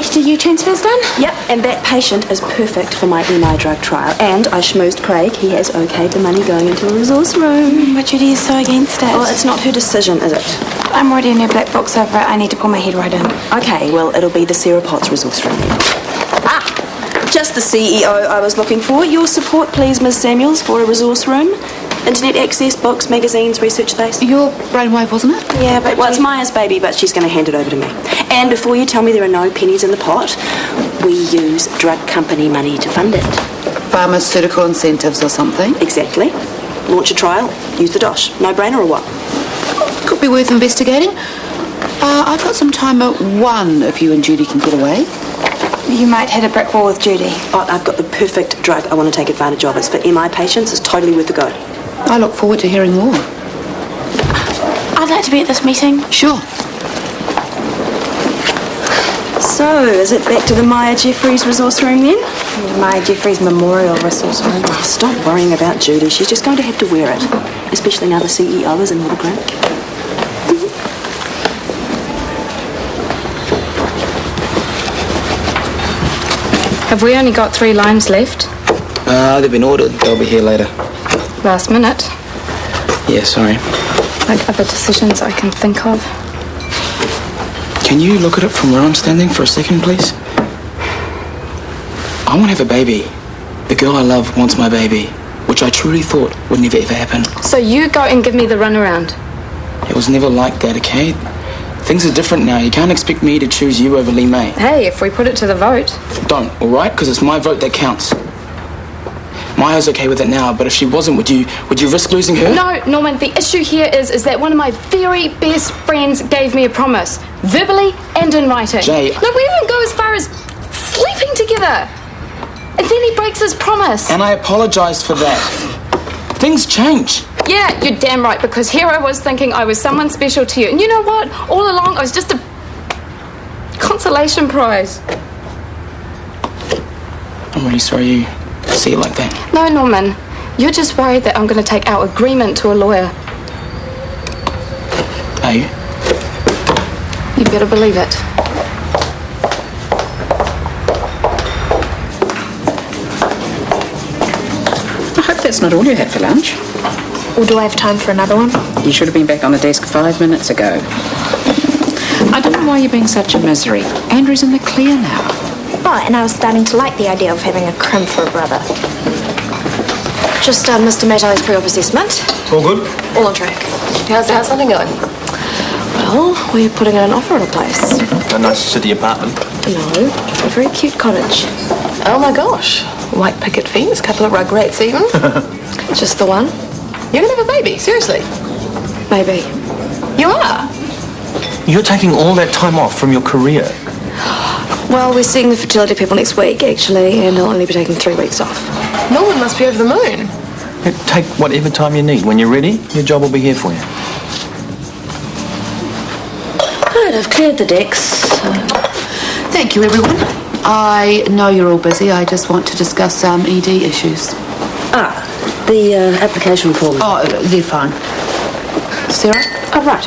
pt2 transfers done? Yep, and that patient is perfect for my MI drug trial. And I schmoozed Craig. He has okayed the money going into a resource room. But Judy is so against it. Well, it's not her decision, is it? I'm already in her black box over it. I need to pull my head right in. Okay, well, it'll be the Sarah Potts resource room. Ah, just the CEO I was looking for. Your support, please, Ms. Samuels, for a resource room. Internet access, books, magazines, research space. Your brainwave, wasn't it? Yeah, but well, it's Maya's baby, but she's going to hand it over to me. And before you tell me there are no pennies in the pot, we use drug company money to fund it. Pharmaceutical incentives or something? Exactly. Launch a trial, use the dosh. No-brainer or what? Could be worth investigating. I've got some time at 1 if you and Judy can get away. You might hit a brick wall with Judy. Oh, I've got the perfect drug I want to take advantage of. It's for MI patients. It's totally worth a go. I look forward to hearing more. I'd like to be at this meeting. Sure. So, is it back to the Maya Jeffries resource room then? Maya Jeffries Memorial Resource Room. Oh, stop worrying about Judy. She's just going to have to wear it. Especially now the CEO is in autogram. Have we only got 3 limes left? They've been ordered. They'll be here later. Last minute. Yeah, sorry. Like other decisions I can think of. Can you look at it from where I'm standing for a second, please? I want to have a baby. The girl I love wants my baby, which I truly thought would never ever happen. So you go and give me the runaround. It was never like that, okay? Things are different now. You can't expect me to choose you over Lee May. Hey, if we put it to the vote. Don't, all right? Because it's my vote that counts. Maya's okay with it now, but if she wasn't, would you risk losing her? No, Norman, the issue here is that one of my very best friends gave me a promise, verbally and in writing. Jay. No, we even go as far as sleeping together. And then he breaks his promise. And I apologise for that. Things change. Yeah, you're damn right, because here I was thinking I was someone special to you. And you know what? All along I was just a consolation prize. I'm really sorry you see it like that. No, Norman. You're just worried that I'm going to take our agreement to a lawyer. Are you? You better believe it. I hope that's not all you had for lunch. Or do I have time for another one? You should have been back on the desk 5 minutes ago. I don't know why you're being such a misery. Andrew's in the clear now. Oh, and I was starting to like the idea of having a crim for a brother. Just Mr. Matto's pre-op assessment. All good? All on track. How's something going? Well, we're putting in an offer on a place. A nice city apartment. No, a very cute cottage. Oh my gosh. White picket fence, couple of rugrats even. Just the one? You're gonna have a baby, seriously? Maybe. You are? You're taking all that time off from your career. Well, we're seeing the fertility people next week, actually, and I'll only be taking 3 weeks off. Norman must be over the moon. Take whatever time you need. When you're ready, your job will be here for you. Good, I've cleared the decks. Thank you, everyone. I know you're all busy. I just want to discuss some ED issues. The application form. Oh, they're fine. Sarah? Oh, right.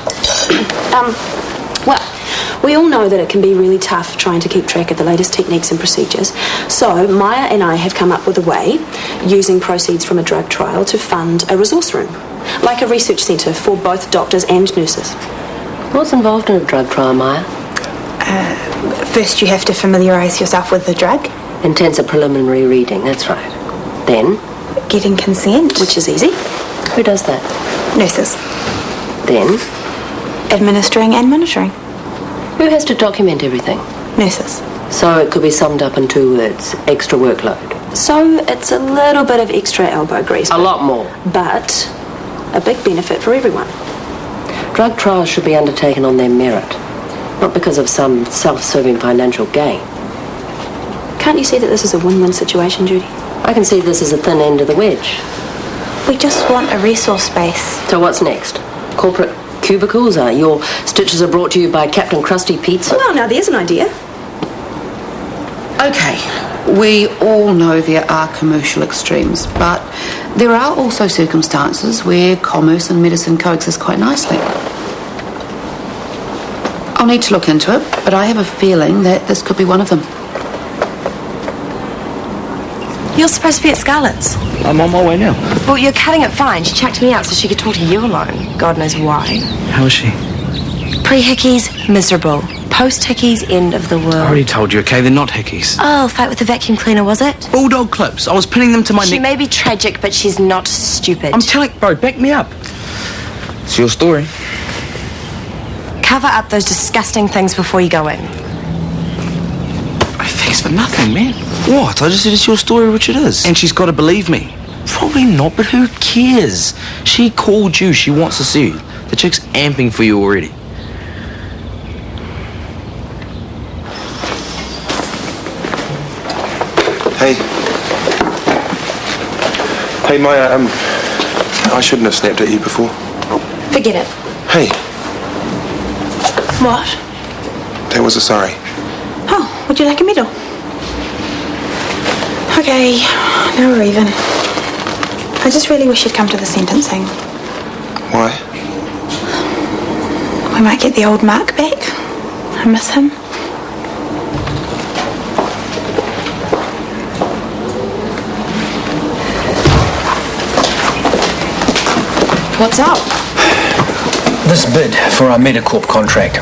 Well, we all know that it can be really tough trying to keep track of the latest techniques and procedures. So Maya and I have come up with a way, using proceeds from a drug trial, to fund a resource room, like a research centre for both doctors and nurses. What's involved in a drug trial, Maya? First, you have to familiarise yourself with the drug. Intensive preliminary reading, that's right. Then? Getting consent. Which is easy. Who does that? Nurses. Then? Administering and monitoring. Who has to document everything? Nurses. So it could be summed up in 2 words, extra workload. So it's a little bit of extra elbow grease. A lot more. But a big benefit for everyone. Drug trials should be undertaken on their merit, not because of some self-serving financial gain. Can't you see that this is a win-win situation, Judy? I can see this as a thin end of the wedge. We just want a resource space. So what's next? Corporate cubicles? Your stitches are brought to you by Captain Krusty Pizza? Well, now there's an idea. Okay, we all know there are commercial extremes, but there are also circumstances where commerce and medicine coexist quite nicely. I'll need to look into it, but I have a feeling that this could be one of them. You're supposed to be at Scarlett's. I'm on my way now. Well, you're cutting it fine. She checked me out so she could talk to you alone. God knows why. How is she? Pre-hickeys, miserable. Post-hickeys, end of the I world. already told you, okay? They're not hickeys. Oh, fight with the vacuum cleaner, was it? Bulldog clips. I was pinning them to my She neck. may be tragic, but she's not stupid. I'm telling... Bro, back me up. It's your story. Cover up those disgusting things before you go in. Thanks for nothing, man. What? I just said it's your story, which it is. And she's got to believe me. Probably not, but who cares? She called you. She wants to see you. The chick's amping for you already. Hey. Hey, Maya, I shouldn't have snapped at you before. Forget it. Hey, What? that was a sorry. Oh, would you like a medal? Okay, now we're even. I just really wish you'd come to the sentencing. Why? We might get the old Mark back. I miss him. What's up? This bid for our Medicorp contract.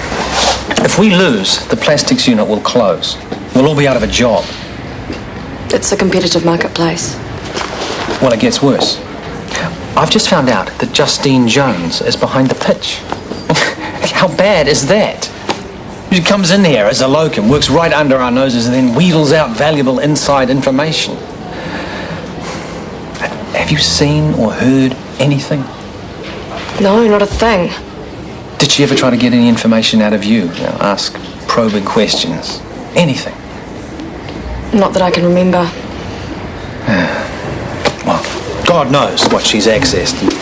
If we lose, the plastics unit will close. We'll all be out of a job. It's a competitive marketplace. Well, it gets worse. I've just found out that Justine Jones is behind the pitch. How bad is that? She comes in here as a locum, works right under our noses, and then wheedles out valuable inside information. Have you seen or heard anything? No, not a thing. Did she ever try to get any information out of you? Ask probing questions? Anything? Not that I can remember. Well, God knows what she's accessed and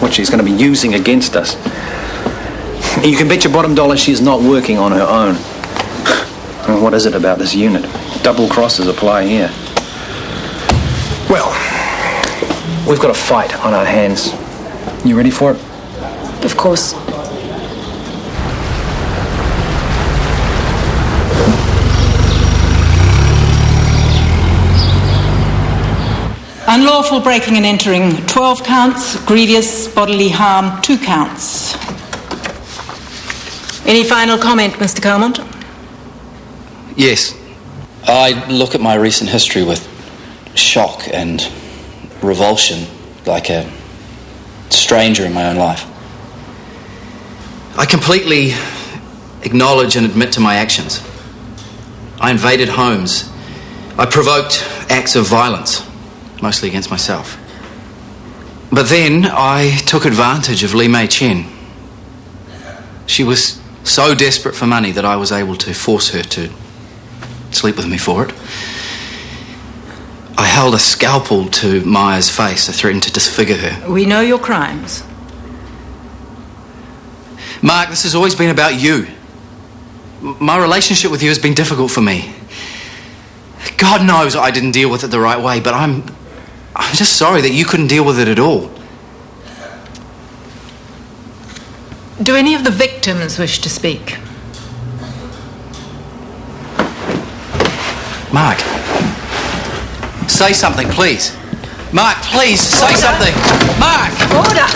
what she's going to be using against us. You can bet your bottom dollar she's not working on her own. Well, what is it about this unit? Double crosses apply here. Well, we've got a fight on our hands. You ready for it? Of course. Unlawful breaking and entering, 12 counts. Grievous bodily harm, 2 counts. Any final comment, Mr. Carmont? Yes. I look at my recent history with shock and revulsion, like a stranger in my own life. I completely acknowledge and admit to my actions. I invaded homes. I provoked acts of violence, mostly against myself. But then I took advantage of Lee Mei Chen. She was so desperate for money that I was able to force her to sleep with me for it. I held a scalpel to Maya's face. I threatened to disfigure her. We know your crimes. Mark, this has always been about you. My relationship with you has been difficult for me. God knows I didn't deal with it the right way, but I'm just sorry that you couldn't deal with it at all. Do any of the victims wish to speak? Mark, say something, please. Mark, please, say something. Mark! Order!